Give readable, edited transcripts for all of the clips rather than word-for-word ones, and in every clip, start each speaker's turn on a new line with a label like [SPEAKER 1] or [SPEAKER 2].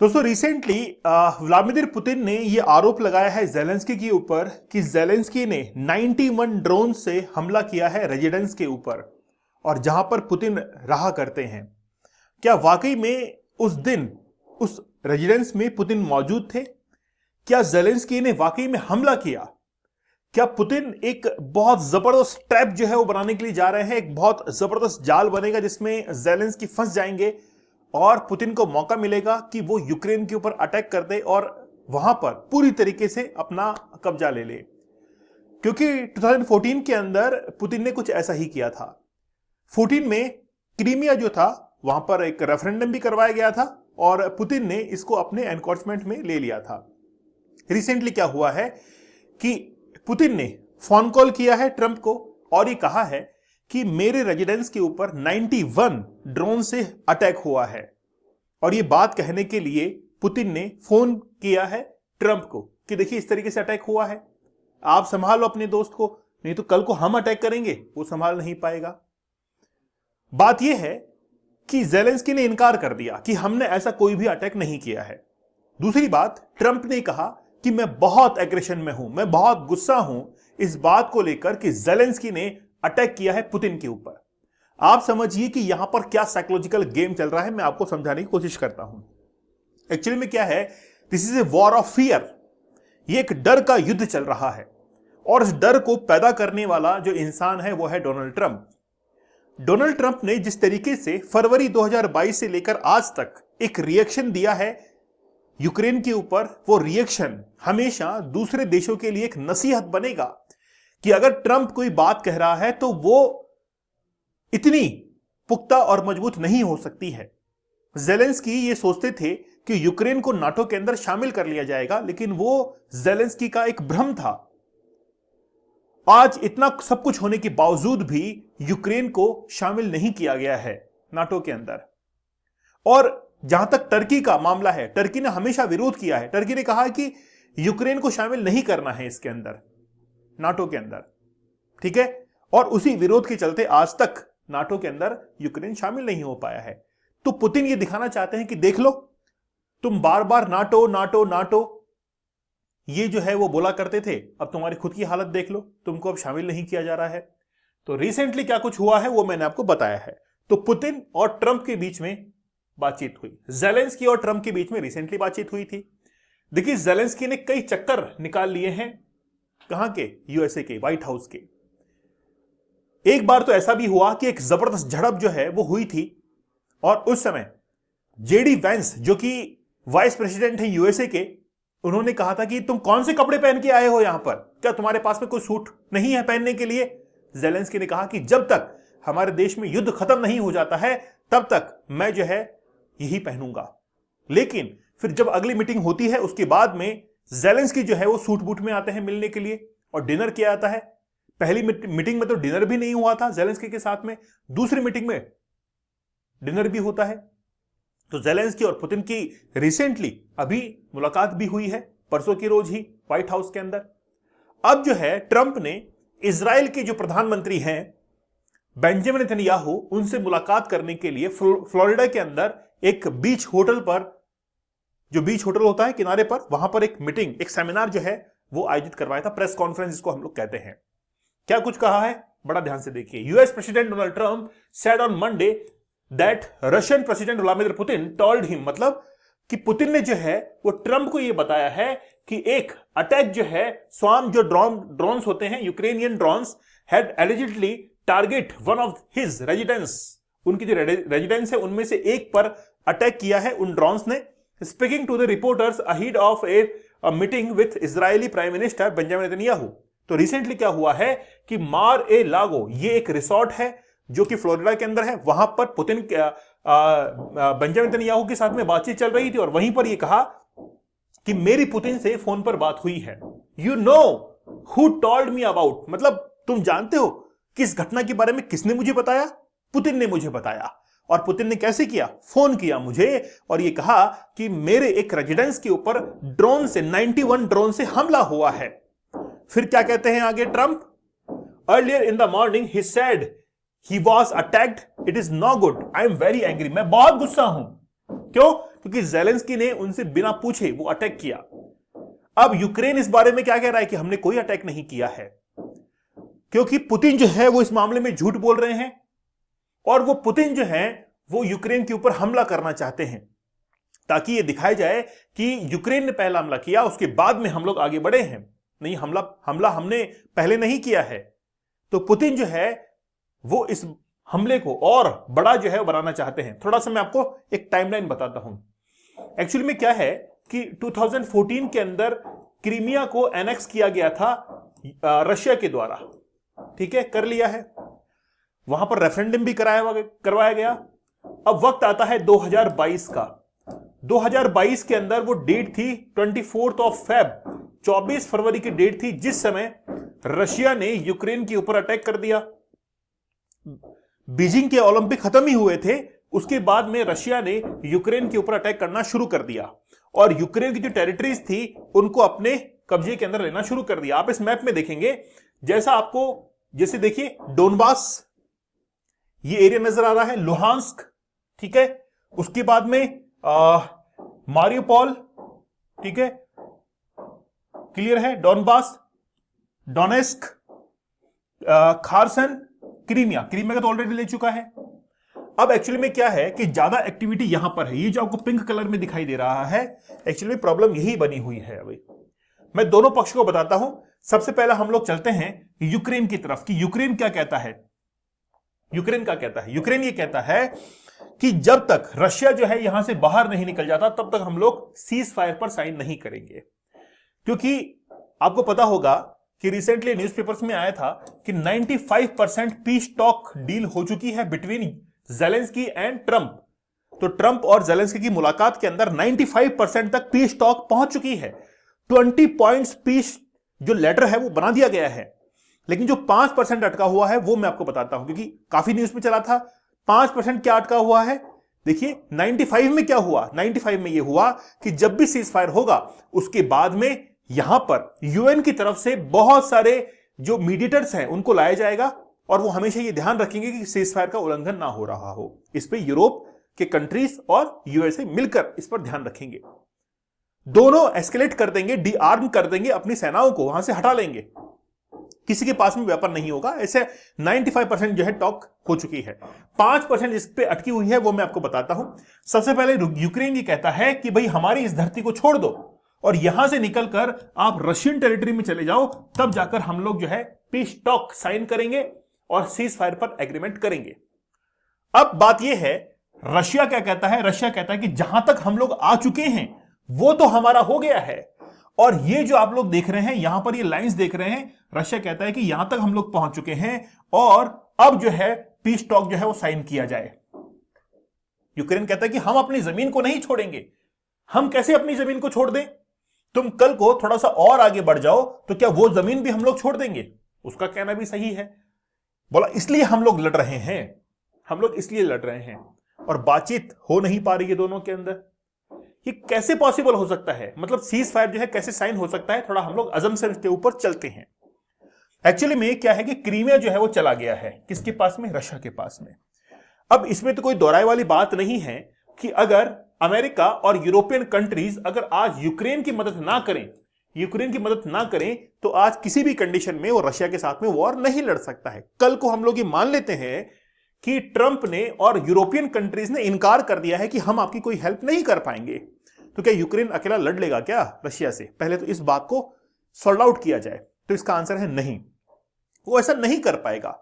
[SPEAKER 1] दोस्तों recently Vladimir Putin ने यह आरोप लगाया है जेलेंस्की के ऊपर कि जेलेंस्की ने 91 ड्रोन से हमला किया है रेजिडेंस के ऊपर और जहां पर पुतिन रहा करते हैं। क्या वाकई में उस दिन उस रेजिडेंस में पुतिन मौजूद थे? क्या जेलेंस्की ने वाकई में हमला किया? क्या पुतिन एक बहुत जबरदस्त ट्रैप जो है वो बनाने के लिए जा रहे हैं? एक बहुत जबरदस्त जाल बनेगा जिसमें जेलेंस्की फंस जाएंगे और पुतिन को मौका मिलेगा कि वो यूक्रेन के ऊपर अटैक कर दे और वहां पर पूरी तरीके से अपना कब्जा ले ले। क्योंकि 2014 के अंदर पुतिन ने कुछ ऐसा ही किया था। 14 में क्रीमिया जो था वहां पर एक रेफरेंडम भी करवाया गया था और पुतिन ने इसको अपने एनक्रोचमेंट में ले लिया था। रिसेंटली क्या हुआ है कि पुतिन ने फोन कॉल किया है ट्रंप को और ये कहा है कि मेरे रेजिडेंस के ऊपर 91 ड्रोन से अटैक हुआ है। और ये बात कहने के लिए पुतिन ने फोन किया है ट्रंप को कि देखिए इस तरीके से अटैक हुआ है, आप संभालो अपने दोस्त को, नहीं तो कल को हम अटैक करेंगे, वो संभाल नहीं पाएगा। बात यह है कि जेलेंस्की ने इनकार कर दिया कि हमने ऐसा कोई भी अटैक नहीं किया है। दूसरी बात, ट्रंप ने कहा कि मैं बहुत एग्रेशन में हूं, मैं बहुत गुस्सा हूं इस बात को लेकर कि जेलेंस्की ने अटैक किया है पुतिन के ऊपर। आप समझिए कि यहां पर क्या साइकोलॉजिकल गेम चल रहा है, मैं आपको समझाने की कोशिश करता हूं। एक्चुअली में क्या है, this is a war of fear. ये एक डर का युद्ध चल रहा है और इस डर को पैदा करने वाला जो इंसान है वो है डोनाल्ड ट्रंप। डोनाल्ड ट्रंप ने जिस तरीके से फरवरी 2022 से लेकर आज तक एक रिएक्शन दिया है यूक्रेन के ऊपर, वो रिएक्शन हमेशा दूसरे देशों के लिए एक नसीहत बनेगा कि अगर ट्रंप कोई बात कह रहा है तो वो इतनी पुख्ता और मजबूत नहीं हो सकती है। जेलेंस्की ये सोचते थे कि यूक्रेन को नाटो के अंदर शामिल कर लिया जाएगा, लेकिन वो जेलेंस्की का एक भ्रम था। आज इतना सब कुछ होने के बावजूद भी यूक्रेन को शामिल नहीं किया गया है नाटो के अंदर। और जहां तक टर्की का मामला है, टर्की ने हमेशा विरोध किया है। टर्की ने कहा कि यूक्रेन को शामिल नहीं करना है इसके अंदर, नाटो के अंदर, ठीक है। और उसी विरोध के चलते आज तक नाटो के अंदर यूक्रेन शामिल नहीं हो पाया है। तो पुतिन ये दिखाना चाहते हैं कि देख लो, तुम बार बार नाटो नाटो नाटो ये जो है वो बोला करते थे, अब तुम्हारी खुद की हालत देख लो, तुमको अब शामिल नहीं किया जा रहा है। तो रिसेंटली क्या कुछ हुआ है वो मैंने आपको बताया है। तो पुतिन और ट्रंप के बीच में बातचीत हुई, जेलेंस्की और ट्रंप के बीच में रिसेंटली बातचीत हुई थी। देखिए जेलेंस्की ने कई चक्कर निकाल लिए हैं, कहां के, यूएसए के व्हाइट हाउस के। एक बार तो ऐसा भी हुआ कि एक जबरदस्त झड़प जो है वो हुई थी और उस समय जेडी वैंस जो कि वाइस प्रेसिडेंट है यूएसए के, उन्होंने कहा था कि तुम कौन से कपड़े पहन के आए हो यहां पर, क्या तुम्हारे पास में कोई सूट नहीं है पहनने के लिए? जेलेंस्की ने कहा कि जब तक हमारे देश में युद्ध खत्म नहीं हो जाता है तब तक मैं जो है यही पहनूंगा। लेकिन फिर जब अगली मीटिंग होती है उसके बाद में जेलेंस्की जो है वो सूट बूट में आते हैं मिलने के लिए और डिनर किया जाता है। पहली मीटिंग में तो डिनर भी नहीं हुआ था जेलेंस्की के साथ में, दूसरी मीटिंग में डिनर भी होता है। तो जेलेंस्की और पुतिन की रिसेंटली अभी मुलाकात भी हुई है, परसों की रोज ही व्हाइट हाउस के अंदर। अब जो है ट्रंप ने इजराइल के जो प्रधानमंत्री हैं बेंजामिन नेतन्याहू, उनसे मुलाकात करने के लिए फ्लोरिडा के अंदर एक बीच होटल पर, जो बीच होटल होता है किनारे पर, वहां पर एक मीटिंग, एक सेमिनार जो है वो आयोजित करवाया था, प्रेस कॉन्फ्रेंस जिसको हम लोग कहते हैं। क्या कुछ कहा है बड़ा ध्यान से देखिए। US president Donald Trump said on Monday that Russian president Vladimir Putin told him, मतलब कि पुतिन ने जो है वो ट्रंप को यह बताया है कि एक अटैक जो है, स्वाम जो ड्रोन्स होते हैं, Ukrainian drones had allegedly target one of his residence, उनकी जो रेजिडेंस है उनमें से एक पर अटैक किया है उन ड्रोन्स ने। Speaking to the reporters ahead of a meeting with Israeli prime minister Benjamin Netanyahu. तो रिसेंटली क्या हुआ है कि मार ए लागो, ये एक रिसोर्ट है जो कि फ्लोरिडा के अंदर है, वहां पर पुतिन बेंजामिन नेतन्याहू के साथ में बातचीत चल रही थी और वहीं पर यह कहा कि मेरी पुतिन से फोन पर बात हुई है। You know who told me about, मतलब तुम जानते हो किस घटना के बारे में किसने मुझे बताया? पुतिन ने मुझे बताया। और पुतिन ने कैसे किया? फोन किया मुझे और यह कहा कि मेरे एक रेजिडेंस के ऊपर ड्रोन से 91 ड्रोन से हमला हुआ है। फिर क्या कहते हैं आगे Trump? Earlier in the morning he said he was attacked, it is no good, I am very angry, मैं बहुत गुस्सा हूं। क्यों? क्योंकि ज़ेलेंस्की ने उनसे बिना पूछे वो अटैक किया। अब यूक्रेन इस बारे में क्या कह रहा है कि हमने कोई अटैक नहीं किया है, क्योंकि पुतिन जो है वो इस मामले में झूठ बोल रहे हैं और वो पुतिन जो है वो यूक्रेन के ऊपर हमला करना चाहते हैं ताकि ये दिखाया जाए कि यूक्रेन ने पहला हमला किया, उसके बाद में हम लोग आगे बढ़े हैं। नहीं, हमला हमने पहले नहीं किया है। तो पुतिन जो है वो इस हमले को और बड़ा जो है बनाना चाहते हैं। थोड़ा सा मैं आपको एक टाइमलाइन बताता हूं। एक्चुअली में क्या है कि 2014 के अंदर क्रीमिया को एनेक्स किया गया था रशिया के द्वारा, ठीक है, कर लिया है। वहां पर रेफरेंडम भी करवाया गया। अब वक्त आता है 2022 का। 2022 के अंदर वो डेट थी 24 ऑफ फेब, 24 फरवरी की डेट थी, जिस समय रशिया ने यूक्रेन के ऊपर अटैक कर दिया। बीजिंग के ओलंपिक खत्म ही हुए थे, उसके बाद में रशिया ने यूक्रेन के ऊपर अटैक करना शुरू कर दिया और यूक्रेन की जो टेरिटरीज थी उनको अपने कब्जे के अंदर लेना शुरू कर दिया। आप इस मैप में देखेंगे, जैसे देखिए डोनबास, ये एरिया नजर आ रहा है, लुहांस्क, ठीक है, उसके बाद में मारियोपोल, ठीक है, क्लियर है, डोनबास, डोनेस्क, खारसन, क्रीमिया का तो ऑलरेडी ले चुका है। अब एक्चुअली में क्या है कि ज्यादा एक्टिविटी यहां पर है, ये जो आपको पिंक कलर में दिखाई दे रहा है, एक्चुअली प्रॉब्लम यही बनी हुई है। अभी मैं दोनों पक्ष को बताता हूं। सबसे पहले हम लोग चलते हैं यूक्रेन की तरफ कि यूक्रेन क्या कहता है। यूक्रेन ये कहता है कि जब तक रशिया जो है यहां से बाहर नहीं निकल जाता तब तक हम लोग सीज फायर पर साइन नहीं करेंगे। क्योंकि आपको पता होगा कि रिसेंटली न्यूज़पेपर्स में आया था कि 95% पीस टॉक डील हो चुकी है बिटवीन ज़ेलेंस्की एंड ट्रंप। तो ट्रंप और ज़ेलेंस्की की मुलाकात के अंदर 95% तक पीस टॉक पहुंच चुकी है। 20 पॉइंट्स पीस जो लेटर है वो बना दिया गया है, लेकिन जो 5% अटका हुआ है वो मैं आपको बताता हूं, क्योंकि काफी न्यूज में चला था। 5% क्या अटका हुआ है? देखिए 95 में क्या हुआ। 95 में यह हुआ कि जब भी सीज फायर होगा उसके बाद में यहां पर यूएन की तरफ से बहुत सारे जो मीडिएटर्स हैं उनको लाया जाएगा और वो हमेशा ये ध्यान रखेंगे कि सीज फायर का उल्लंघन ना हो रहा हो। इस पे यूरोप के कंट्रीज और यूएसए मिलकर इस पर ध्यान रखेंगे। दोनों एस्केलेट कर देंगे, डी आर्म कर देंगे, अपनी सेनाओं को वहां से हटा लेंगे, किसी के पास में वेपन नहीं होगा। ऐसे 95% जो है टॉक हो चुकी है। 5% इस पे अटकी हुई है, वो मैं आपको बताता हूं। सबसे पहले यूक्रेन ये कहता है कि भाई हमारी इस धरती को छोड़ दो और यहां से निकलकर आप रशियन टेरिटरी में चले जाओ, तब जाकर हम लोग जो है पीस टॉक साइन करेंगे और सीज फायर पर एग्रीमेंट करेंगे। अब बात यह है, रशिया क्या कहता है? रशिया कहता है कि जहां तक हम लोग आ चुके हैं वो तो हमारा हो गया है, और ये जो आप लोग देख रहे हैं यहां पर ये लाइंस देख रहे हैं, रशिया कहता है कि यहां तक हम लोग पहुंच चुके हैं और अब जो है पीस टॉक जो है वो साइन किया जाए। यूक्रेन कहता है कि हम अपनी जमीन को नहीं छोड़ेंगे। हम कैसे अपनी जमीन को छोड़ दें? तुम कल को थोड़ा सा और आगे बढ़ जाओ तो क्या वो जमीन भी हम लोग छोड़ देंगे? उसका कहना भी सही है। बोला इसलिए हम लोग लड़ रहे हैं, हम लोग इसलिए लड़ रहे हैं, और बातचीत हो नहीं पा रही है दोनों के अंदर। ये कैसे पॉसिबल हो सकता है? मतलब सीज फायर जो है कैसे साइन हो सकता है? थोड़ा हम लोग अजम्पशन के ऊपर चलते हैं। एक्चुअली में क्या है कि क्रीमिया जो है वो चला गया है किसके पास में? रशिया के पास में। अब इसमें तो कोई दोहराए वाली बात नहीं है कि अगर अमेरिका और यूरोपियन कंट्रीज अगर आज यूक्रेन की मदद ना करें तो आज किसी भी कंडीशन में वो रशिया के साथ में वॉर नहीं लड़ सकता है। कल को हम लोग ये मान लेते हैं कि ट्रंप ने और यूरोपियन कंट्रीज ने इनकार कर दिया है कि हम आपकी कोई हेल्प नहीं कर पाएंगे, तो क्या यूक्रेन अकेला लड़ लेगा क्या रशिया से? पहले तो इस बात को सॉल्व आउट किया जाए। तो इसका आंसर है नहीं, वो ऐसा नहीं कर पाएगा।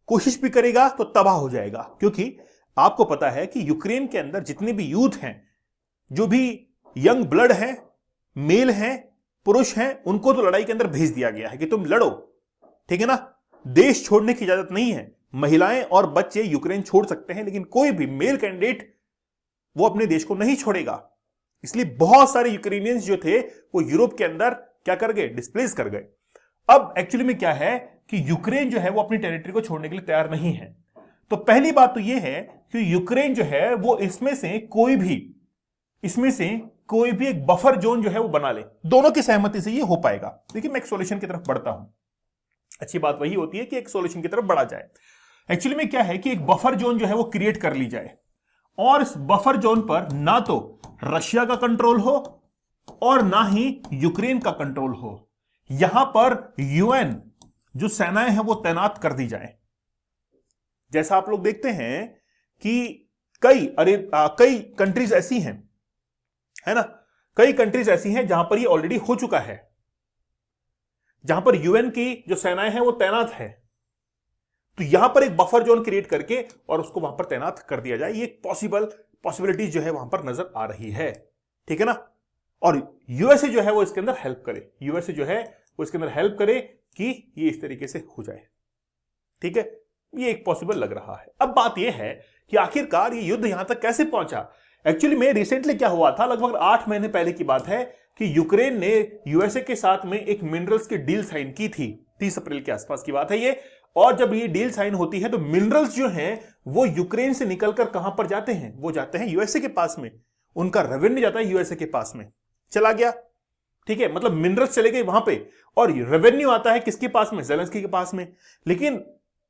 [SPEAKER 1] कोशिश भी करेगा तो तबाह हो जाएगा, क्योंकि आपको पता है कि यूक्रेन के अंदर जितने भी यूथ हैं, जो भी यंग ब्लड हैं, मेल हैं, पुरुष हैं, उनको तो लड़ाई के अंदर भेज दिया गया है कि तुम लड़ो, ठीक है ना। देश छोड़ने की इजाजत नहीं है। महिलाएं और बच्चे यूक्रेन छोड़ सकते हैं, लेकिन कोई भी मेल कैंडिडेट वो अपने देश को नहीं छोड़ेगा। इसलिए बहुत सारे यूक्रेनियंस जो थे वो यूरोप के अंदर क्या कर गए? डिस्प्लेस कर गए। अब एक्चुअली में क्या है कि यूक्रेन जो है वो अपनी टेरिटरी को छोड़ने के लिए तैयार नहीं है। तो पहली बात तो ये है कि यूक्रेन जो है वो इसमें से कोई भी एक बफर जोन जो है वो बना ले। दोनों की सहमति से ये हो पाएगा। देखिए मैं एक सॉल्यूशन की तरफ बढ़ता हूं। अच्छी बात वही होती है कि एक सॉल्यूशन की तरफ बढ़ा जाए। एक्चुअली में क्या है कि एक बफर जोन जो है वो क्रिएट कर ली जाए और इस बफर जोन पर ना तो रशिया का कंट्रोल हो और ना ही यूक्रेन का कंट्रोल हो। यहां पर यूएन जो सेनाएं हैं वो तैनात कर दी जाए। जैसा आप लोग देखते हैं कि कई कंट्रीज ऐसी हैं, है ना, कई कंट्रीज ऐसी हैं जहां पर ये ऑलरेडी हो चुका है, जहां पर यूएन की जो सेनाएं हैं वो तैनात है। तो यहां पर एक बफर जोन क्रिएट करके और उसको वहां पर तैनात कर दिया जाए। ये एक पॉसिबिलिटी जो है वहां पर नजर आ रही है, ठीक है ना। और यूएसए जो है वो इसके अंदर हेल्प करे, यूएसए जो है वो इसके अंदर हेल्प करे कि ये इस तरीके से हो जाए, ठीक है। ये एक पॉसिबल लग रहा है। अब बात ये है कि आखिरकार ये युद्ध यहां तक कैसे पहुंचा। एक्चुअली में रिसेंटली क्या हुआ था, लगभग 8 महीने पहले की बात है कि यूक्रेन ने यूएसए के साथ में एक मिनरल्स की डील साइन की थी। 30 अप्रैल के आसपास की बात है ये। और जब ये डील साइन होती है तो मिनरल्स जो हैं वो यूक्रेन से निकलकर कहां पर जाते हैं, वो जाते हैं यूएसए के पास में। उनका रेवेन्यू जाता है यूएसए के पास में, चला गया, ठीक है। मतलब मिनरल्स चले गए वहां पे और रेवेन्यू आता है किसके पास में, ज़ेलेंस्की के पास में। लेकिन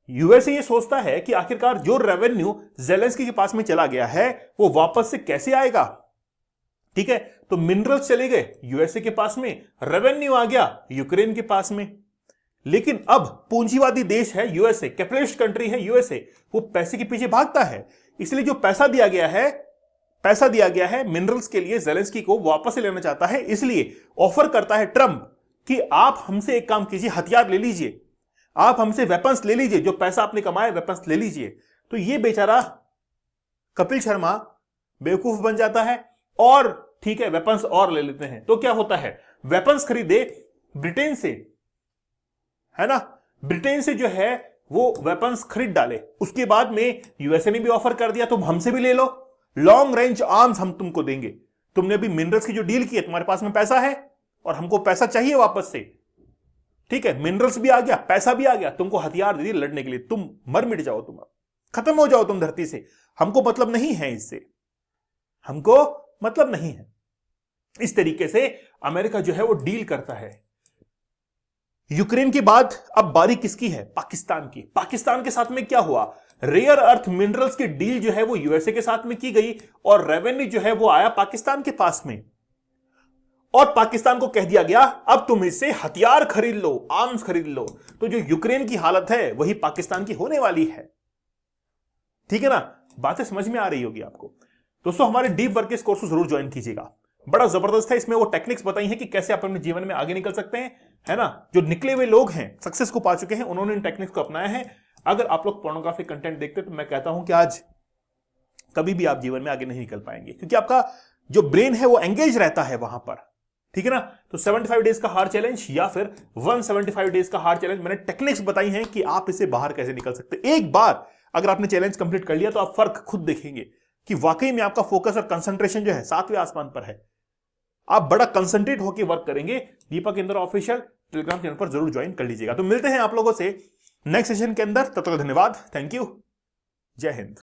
[SPEAKER 1] यूएसए ये सोचता है कि आखिरकार जो रेवेन्यू ज़ेलेंस्की के पास में चला गया है वो वापस से कैसे आएगा, ठीक है। तो मिनरल्स चले गए यूएसए के पास में, रेवेन्यू आ गया यूक्रेन के पास में। लेकिन अब पूंजीवादी देश है यूएसए, कैपिटलिस्ट कंट्री है यूएसए, वो पैसे के पीछे भागता है। इसलिए जो पैसा दिया गया है मिनरल्स के लिए, ज़ेलेंस्की को वापस से लेना चाहता है। इसलिए ऑफर करता है ट्रंप कि आप हमसे एक काम कीजिए, हथियार ले लीजिए, आप हमसे वेपन्स ले लीजिए, जो पैसा आपने कमाया वेपन्स ले लीजिए। तो ये बेचारा कपिल शर्मा बेवकूफ बन जाता है और ठीक है वेपन्स और ले लेते हैं। तो क्या होता है, वेपन्स खरीदे ब्रिटेन से, है ना, ब्रिटेन से जो है वो वेपन्स खरीद डाले। उसके बाद में यूएसए ने भी ऑफर कर दिया तुम हमसे भी ले लो, लॉन्ग रेंज आर्म्स हम तुमको देंगे। तुमने अभी मिनरल्स की जो डील की है, तुम्हारे पास में पैसा है और हमको पैसा चाहिए वापस से, ठीक है। मिनरल्स भी आ गया, पैसा भी आ गया, तुमको हथियार दे दिए लड़ने के लिए, तुम मर मिट जाओ, तुम खत्म हो जाओ तुम धरती से, हमको मतलब नहीं है इससे, हमको मतलब नहीं है। इस तरीके से अमेरिका जो है वो डील करता है। यूक्रेन के बाद अब बारी किसकी है, पाकिस्तान की। पाकिस्तान के साथ में क्या हुआ, रेयर अर्थ मिनरल्स की डील जो है वो यूएसए के साथ में की गई और रेवेन्यू जो है वो आया पाकिस्तान के पास में। और पाकिस्तान को कह दिया गया अब तुम इससे हथियार खरीद लो, आर्म्स खरीद लो। तो जो यूक्रेन की हालत है वही पाकिस्तान की होने वाली है, ठीक है ना। बातें समझ में आ रही होगी आपको। दोस्तों हमारे डीप वर्क कोर्स को जरूर ज्वाइन कीजिएगा, बड़ा जबरदस्त है। इसमें वो टेक्निक्स बताई हैं कि कैसे आप अपने जीवन में आगे निकल सकते हैं, है ना। जो निकले हुए लोग हैं, सक्सेस को पा चुके हैं, उन्होंने इन टेक्निक्स को अपनाया है। अगर आप लोग पोर्नोग्राफिक कंटेंट देखते हैं तो मैं कहता हूं कि आज कभी भी आप जीवन में आगे नहीं निकल पाएंगे, क्योंकि आपका जो ब्रेन है वो एंगेज रहता है वहां पर, ठीक है ना। तो 75 डेज का हार्ड चैलेंज या फिर 175 डेज का हार्ड चैलेंज, मैंने टेक्निक्स बताई हैं कि आप इससे बाहर कैसे निकल सकते हैं। एक बार अगर आपने चैलेंज कंप्लीट कर लिया तो आप फर्क खुद देखेंगे कि वाकई में आपका फोकस और कंसंट्रेशन जो है 7वें आसमान पर है। आप बड़ा कंसंट्रेट होकर वर्क करेंगे। दीपक इंद्रा ऑफिशियल टेलीग्राम चैनल पर जरूर ज्वाइन कर लीजिएगा। तो मिलते हैं आप लोगों से नेक्स्ट सेशन के अंदर, तब तक धन्यवाद, थैंक यू, जय हिंद।